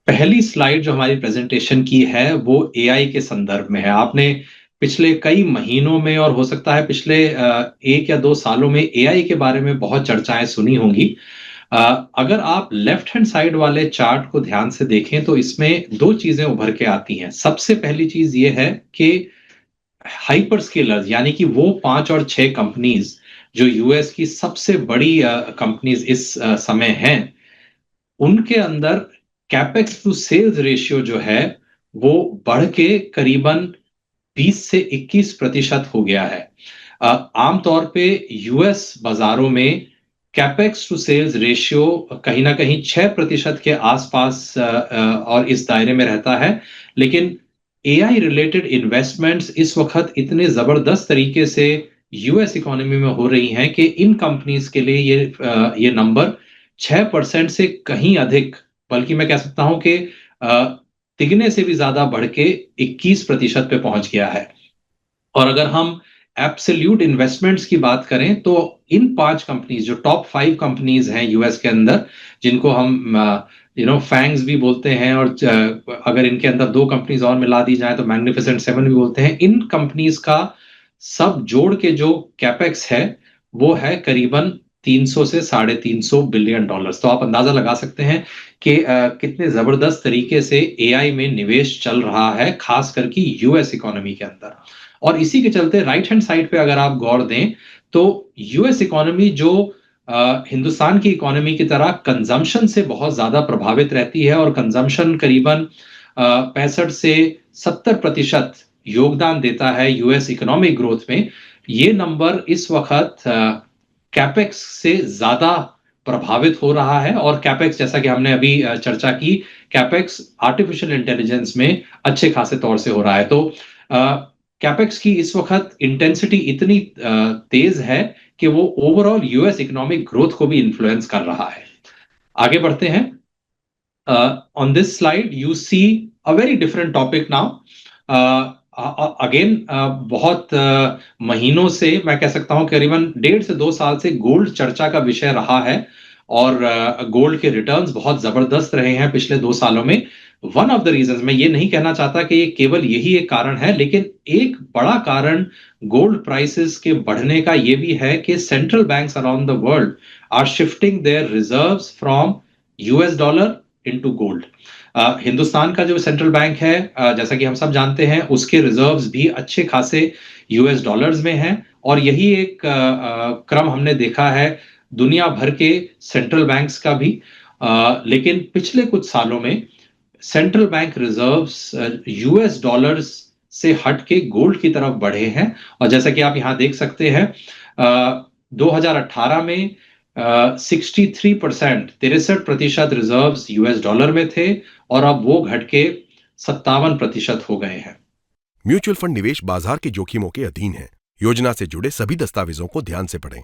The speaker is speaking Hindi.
पहली स्लाइड जो हमारी प्रेजेंटेशन की है वो एआई के संदर्भ में है। आपने पिछले कई महीनों में और हो सकता है पिछले 1 या 2 सालों में एआई के बारे में बहुत चर्चाएँ सुनी होंगी। अ, अगर आप लेफ्ट हैंड साइड वाले चार्ट को ध्यान से देखें तो इसमें 2 चीज़ें उभर के आती हैं। सबसे पहली चीज़ ये है कि हाइपरस्केलर्स यानी कि वो 5 और 6 कंपनीज़ जो यूएस की सबसे बड़ी कंपनीज़ इस समय हैं, उनके अंदर कैपेक्स टू सेल्स रेशियो जो है, वो बढ़ के करीबन 20 से 21% हो गया है। आमतौर पे यूएस बाज़ारों में कैपेक्स टू सेल्स रेशियो कहीं न कहीं 6% के आसपास और इस दायरे में रहता है। लेकिन एआई रिलेटेड इन्वेस्टमेंट्स इस वक़्त इतने ज़बरदस्त तरीके से यूएस इकोनॉमी में हो रही हैं कि इन कंपनीज़ के लिए ये नंबर 6% से कहीं अधिक, बल्कि मैं कह सकता हूँ कि अ, तिगने से भी ज़्यादा बढ़ के 21% पे पहुँच गया है। और अगर हम एब्सोल्यूट इन्वेस्टमेंट्स की बात करें तो इन 5 कंपनीज़ जो टॉप 5 कंपनीज़ हैं यूएस के अंदर, जिनको हम फैंग्स भी बोलते हैं और अगर इनके अंदर 2 कंपनीज़ और मिला दी जाएँ तो मैग्निफिसेंट 7 भी बोलते हैं। इन कंपनीज़ का सब जोड़ के जो कैपेक्स है, वो है करीबन 300 से साढ़े 300 बिलियन डॉलर्स। तो आप अंदाज़ा लगा सकते हैं कि कितने ज़बरदस्त तरीके से एआई में निवेश चल रहा है, ख़ास कर कि यूएस इकोनॉमी के अंदर। और इसी के चलते राइट हैंड साइड पे अगर आप गौर दें, तो यूएस इकोनॉमी जो हिंदुस्तान की इकोनॉमी की तरह कंजम्पशन से बहुत ज़्यादा प्रभावित रहती है और कंजम्पशन करीबन 65 से 70% योगदान देता है यूएस इकोनॉमिक ग्रोथ में। ये नंबर इस वक़्त कैपेक्स से ज़्यादा प्रभावित हो रहा है और कैपेक्स जैसा कि हमने अभी चर्चा की, कैपेक्स आर्टिफिशियल इंटेलिजेंस में अच्छे खासे तौर से हो रहा है। तो कैपेक्स की इस वक़्त इंटेंसिटी इतनी तेज़ है कि वो ओवरऑल यूएस इकोनॉमिक ग्रोथ को भी इन्फ्लुएंस कर रहा है। आगे बढ़ते हैं। On this slide you see a very different topic now. Again बहुत महीनों से मैं कह सकता हूँ करीबन 1.5 से 2 साल से गोल्ड चर्चा का विषय रहा है और गोल्ड के रिटर्न्स बहुत ज़बरदस्त रहे हैं पिछले 2 सालों में। वन ऑफ द रीज़न्स, मैं ये नहीं कहना चाहता कि ये केवल यही एक कारण है, लेकिन एक बड़ा कारण गोल्ड प्राइसेस के बढ़ने का ये भी है कि central banks around the world are shifting their reserves from US dollar into gold. Hindustan का जो सेंट्रल बैंक है, जैसा कि हम सब जानते हैं, उसके रिजर्व्स भी अच्छे खासे यूएस डॉलर्स में हैं और यही एक क्रम हमने देखा है दुनिया भर के सेंट्रल बैंक्स का भी। लेकिन पिछले कुछ सालों में central bank reserves US dollars से हट के गोल्ड की तरफ बढ़े हैं और जैसा कि आप यहाँ देख सकते हैं 2018 में 63% रिजर्व्स यूएस डॉलर में थे और अब वो घट के 57% हो गए हैं। म्यूचुअल फंड निवेश बाजार के जोखिमों के अधीन है। योजना से जुड़े सभी दस्तावेजों को ध्यान से पढ़ें।